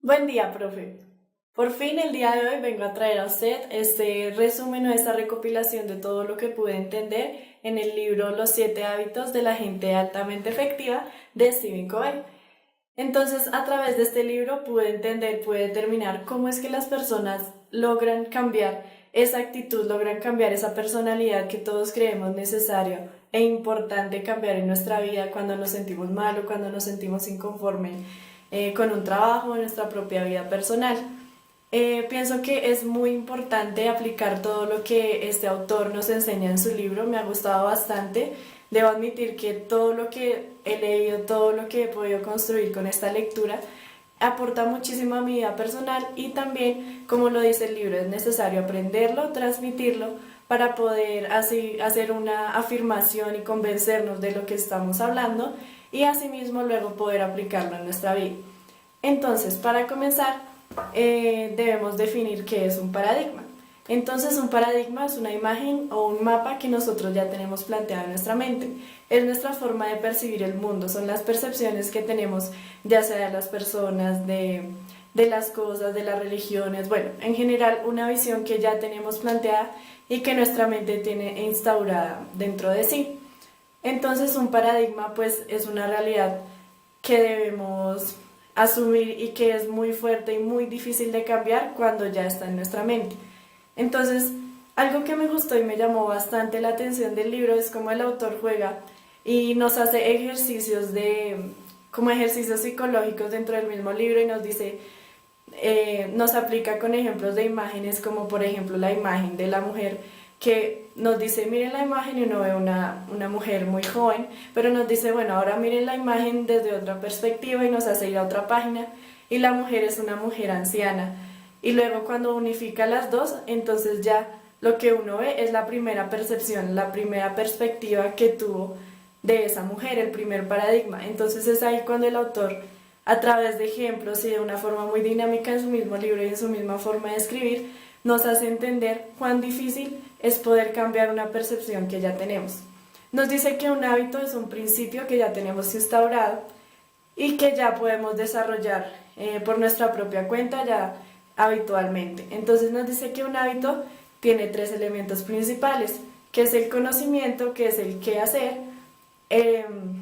Buen día, profe. Por fin el día de hoy vengo a traer a usted este resumen o esta recopilación de todo lo que pude entender en el libro Los 7 hábitos de la gente altamente efectiva de Stephen Covey. Entonces, a través de este libro pude entender, pude determinar cómo es que las personas logran cambiar esa actitud, logran cambiar esa personalidad que todos creemos necesario e importante cambiar en nuestra vida cuando nos sentimos mal o cuando nos sentimos inconformes con un trabajo, en nuestra propia vida personal. Pienso que es muy importante aplicar todo lo que este autor nos enseña en su libro, me ha gustado bastante. Debo admitir que todo lo que he leído, todo lo que he podido construir con esta lectura, aporta muchísimo a mi vida personal y también, como lo dice el libro, es necesario aprenderlo, transmitirlo para poder así hacer una afirmación y convencernos de lo que estamos hablando y asimismo luego poder aplicarlo en nuestra vida. Entonces, para comenzar, debemos definir qué es un paradigma. Entonces, un paradigma es una imagen o un mapa que nosotros ya tenemos planteado en nuestra mente. Es nuestra forma de percibir el mundo, son las percepciones que tenemos, ya sea de las personas, de las cosas, de las religiones, bueno, en general una visión que ya tenemos planteada y que nuestra mente tiene instaurada dentro de sí. Entonces, un paradigma pues es una realidad que debemos asumir y que es muy fuerte y muy difícil de cambiar cuando ya está en nuestra mente. Entonces, algo que me gustó y me llamó bastante la atención del libro es cómo el autor juega y nos hace ejercicios como ejercicios psicológicos dentro del mismo libro y nos dice, nos aplica con ejemplos de imágenes como por ejemplo la imagen de la mujer que nos dice, miren la imagen y uno ve una mujer muy joven, pero nos dice, bueno, ahora miren la imagen desde otra perspectiva y nos hace ir a otra página y la mujer es una mujer anciana. Y luego cuando unifica las dos, entonces ya lo que uno ve es la primera percepción, la primera perspectiva que tuvo de esa mujer, el primer paradigma. Entonces es ahí cuando el autor, a través de ejemplos y de una forma muy dinámica en su mismo libro y en su misma forma de escribir, nos hace entender cuán difícil es poder cambiar una percepción que ya tenemos. Nos dice que un hábito es un principio que ya tenemos instaurado y que ya podemos desarrollar por nuestra propia cuenta ya habitualmente. Entonces nos dice que un hábito tiene 3 elementos principales, que es el conocimiento, que es el qué hacer,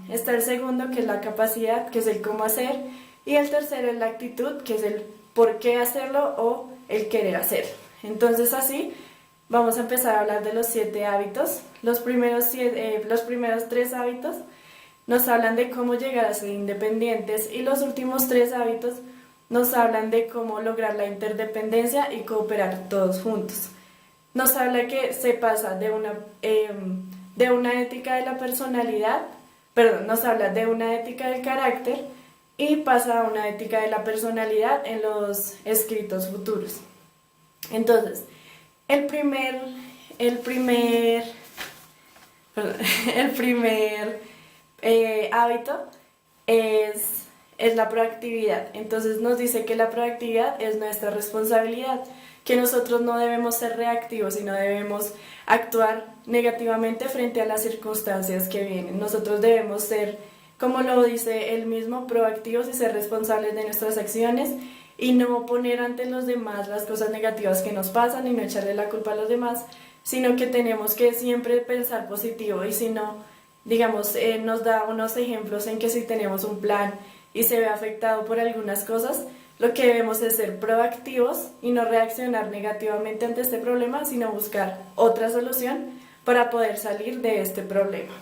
está el segundo, que es la capacidad, que es el cómo hacer, y el tercero es la actitud, que es el por qué hacerlo o el querer hacer. Entonces así vamos a empezar a hablar de los 7 hábitos. Los primeros 3 hábitos nos hablan de cómo llegar a ser independientes y los últimos 3 hábitos nos hablan de cómo lograr la interdependencia y cooperar todos juntos. Nos habla que se pasa de una ética de la personalidad, perdón, nos habla de una ética del carácter y pasa a una ética de la personalidad en los escritos futuros. Entonces, el primer, el primer, perdón, el primer hábito es la proactividad. Entonces nos dice que la proactividad es nuestra responsabilidad, que nosotros no debemos ser reactivos, sino debemos actuar negativamente frente a las circunstancias que vienen. Nosotros debemos ser, como lo dice él mismo, proactivos y ser responsables de nuestras acciones y no poner ante los demás las cosas negativas que nos pasan y no echarle la culpa a los demás, sino que tenemos que siempre pensar positivo y si no, digamos, nos da unos ejemplos en que si tenemos un plan y se ve afectado por algunas cosas, lo que debemos es ser proactivos y no reaccionar negativamente ante este problema, sino buscar otra solución para poder salir de este problema.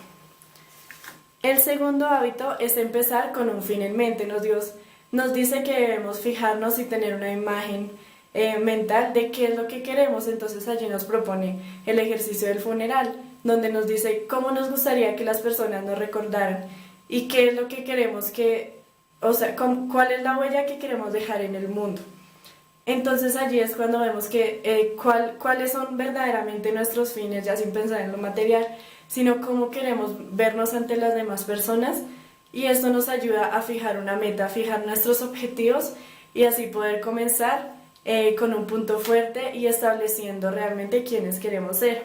El segundo hábito es empezar con un fin en mente. Nos dice que debemos fijarnos y tener una imagen mental de qué es lo que queremos. Entonces allí nos propone el ejercicio del funeral, donde nos dice cómo nos gustaría que las personas nos recordaran y qué es lo que queremos o sea, cuál es la huella que queremos dejar en el mundo. Entonces allí es cuando vemos que cuáles son verdaderamente nuestros fines, ya sin pensar en lo material, sino cómo queremos vernos ante las demás personas y esto nos ayuda a fijar una meta, a fijar nuestros objetivos y así poder comenzar con un punto fuerte y estableciendo realmente quiénes queremos ser.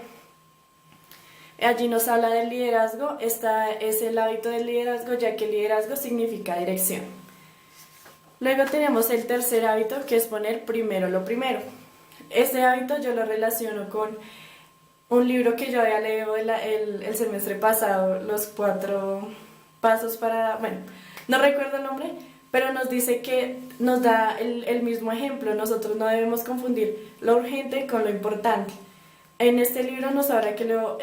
Allí nos habla del liderazgo, esta es el hábito del liderazgo, ya que liderazgo significa dirección. Luego tenemos el tercer hábito, que es poner primero lo primero. Este hábito yo lo relaciono con un libro que yo había leído el semestre pasado, Los 4 pasos para, bueno, no recuerdo el nombre, pero nos dice que nos da el mismo ejemplo. Nosotros no debemos confundir lo urgente con lo importante. En este libro nos habla que lo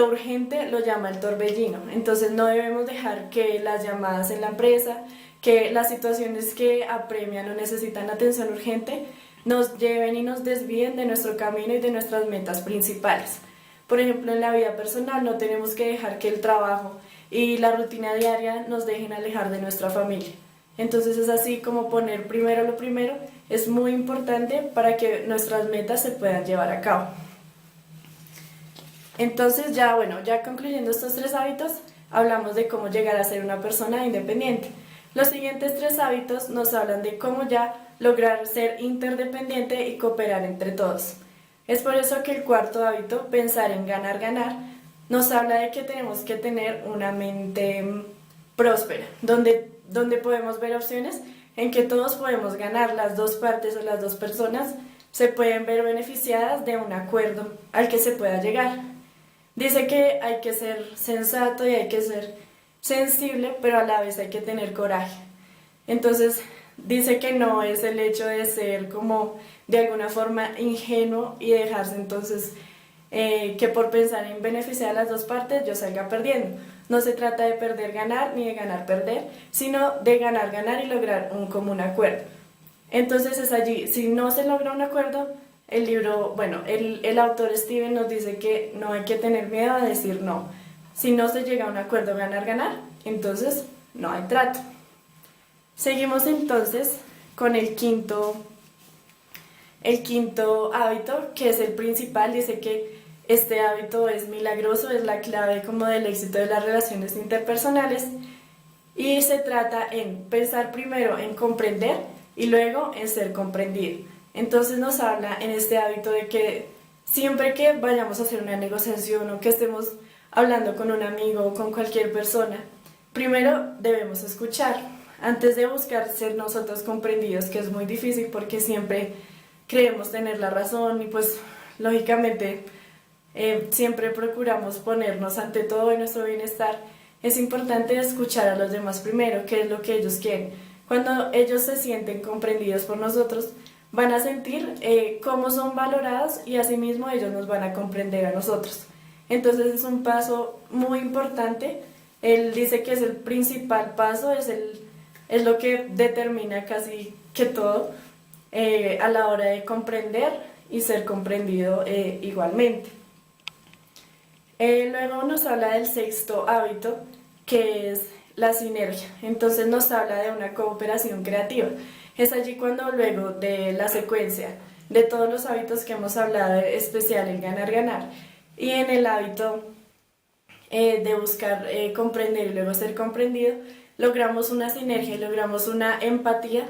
urgente lo llama el torbellino, entonces no debemos dejar que las llamadas en la empresa, que las situaciones que apremian o necesitan atención urgente nos lleven y nos desvíen de nuestro camino y de nuestras metas principales. Por ejemplo, en la vida personal no tenemos que dejar que el trabajo y la rutina diaria nos dejen alejar de nuestra familia. Entonces es así como poner primero lo primero es muy importante para que nuestras metas se puedan llevar a cabo. Entonces ya, bueno, ya concluyendo estos 3 hábitos, hablamos de cómo llegar a ser una persona independiente. Los siguientes 3 hábitos nos hablan de cómo ya lograr ser interdependiente y cooperar entre todos. Es por eso que el cuarto hábito, pensar en ganar, ganar, nos habla de que tenemos que tener una mente próspera, donde podemos ver opciones en que todos podemos ganar, las dos partes o las dos personas se pueden ver beneficiadas de un acuerdo al que se pueda llegar. Dice que hay que ser sensato y hay que ser sensible, pero a la vez hay que tener coraje. Entonces, dice que no es el hecho de ser como de alguna forma ingenuo y dejarse entonces que por pensar en beneficiar a las dos partes yo salga perdiendo. No se trata de perder ganar ni de ganar perder, sino de ganar ganar y lograr un común acuerdo. Entonces es allí, si no se logra un acuerdo, el libro, bueno, el autor Steven nos dice que no hay que tener miedo a decir no. Si no se llega a un acuerdo ganar ganar, entonces no hay trato. Seguimos entonces con el quinto hábito, que es el principal. Dice que este hábito es milagroso, es la clave como del éxito de las relaciones interpersonales y se trata en pensar primero en comprender y luego en ser comprendido. Entonces nos habla en este hábito de que siempre que vayamos a hacer una negociación o que estemos hablando con un amigo o con cualquier persona, primero debemos escuchar antes de buscar ser nosotros comprendidos, que es muy difícil porque siempre creemos tener la razón y pues lógicamente siempre procuramos ponernos ante todo en nuestro bienestar. Es importante escuchar a los demás primero, qué es lo que ellos quieren. Cuando ellos se sienten comprendidos por nosotros, van a sentir cómo son valorados y asimismo ellos nos van a comprender a nosotros. Entonces es un paso muy importante. Él dice que es el principal paso, es lo que determina casi que todo a la hora de comprender y ser comprendido igualmente. Luego nos habla del sexto hábito, que es la sinergia. Entonces nos habla de una cooperación creativa. Es allí cuando luego de la secuencia de todos los hábitos que hemos hablado, especial el ganar, ganar, y en el hábito de buscar comprender y luego ser comprendido, logramos una sinergia y logramos una empatía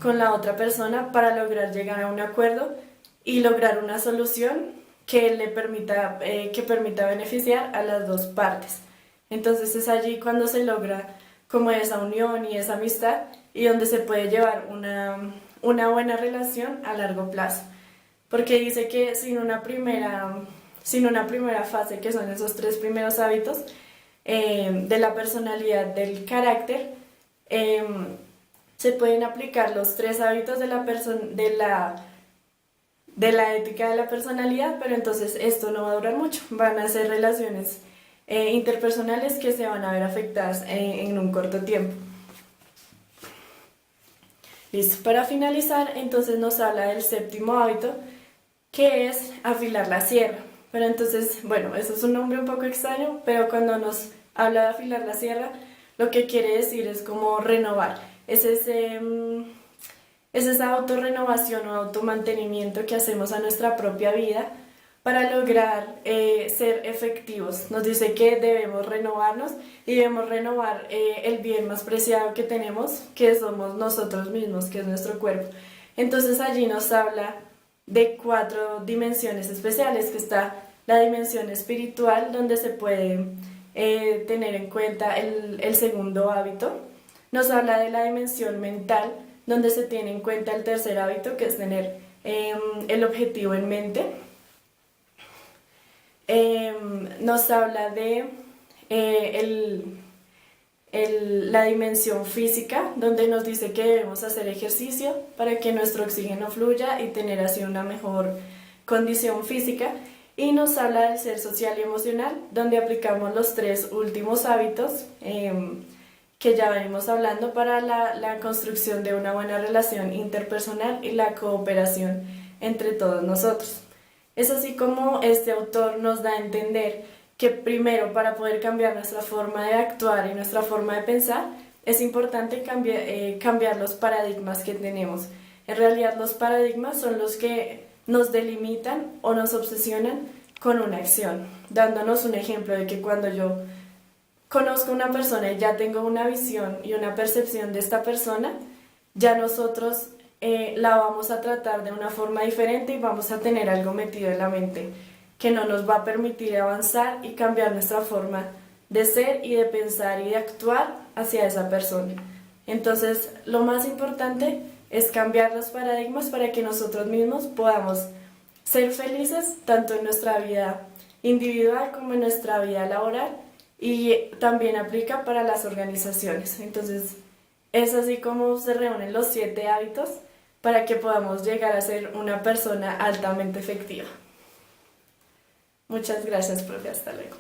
con la otra persona para lograr llegar a un acuerdo y lograr una solución que le permita, beneficiar a las dos partes. Entonces es allí cuando se logra como esa unión y esa amistad y donde se puede llevar una buena relación a largo plazo. Porque dice que sin una primera fase, que son esos 3 primeros hábitos de la personalidad, del carácter, se pueden aplicar los 3 hábitos de la ética de la personalidad, pero entonces esto no va a durar mucho. Van a ser relaciones interpersonales que se van a ver afectadas en un corto tiempo. Listo, para finalizar, entonces nos habla del séptimo hábito, que es afilar la sierra. Pero entonces, bueno, eso es un nombre un poco extraño, pero cuando nos habla de afilar la sierra, lo que quiere decir es como renovar. Es esa autorrenovación o automantenimiento que hacemos a nuestra propia vida para lograr ser efectivos. Nos dice que debemos renovarnos y debemos renovar el bien más preciado que tenemos, que somos nosotros mismos, que es nuestro cuerpo. Entonces allí nos habla de 4 dimensiones especiales, que está la dimensión espiritual, donde se puede tener en cuenta el segundo hábito, Nos habla de la dimensión mental, donde se tiene en cuenta el tercer hábito, que es tener el objetivo en mente. Nos habla de la dimensión física, donde nos dice que debemos hacer ejercicio para que nuestro oxígeno fluya y tener así una mejor condición física. Y nos habla del ser social y emocional, donde aplicamos los tres últimos hábitos que ya venimos hablando para la construcción de una buena relación interpersonal y la cooperación entre todos nosotros. Es así como este autor nos da a entender que primero, para poder cambiar nuestra forma de actuar y nuestra forma de pensar, es importante cambiar los paradigmas que tenemos. En realidad, los paradigmas son los que nos delimitan o nos obsesionan con una acción, dándonos un ejemplo de que cuando yo conozco a una persona y ya tengo una visión y una percepción de esta persona, ya nosotros la vamos a tratar de una forma diferente y vamos a tener algo metido en la mente que no nos va a permitir avanzar y cambiar nuestra forma de ser y de pensar y de actuar hacia esa persona. Entonces, lo más importante es cambiar los paradigmas para que nosotros mismos podamos ser felices tanto en nuestra vida individual como en nuestra vida laboral, y también aplica para las organizaciones. Entonces, es así como se reúnen los 7 hábitos para que podamos llegar a ser una persona altamente efectiva. Muchas gracias, profe. Hasta luego.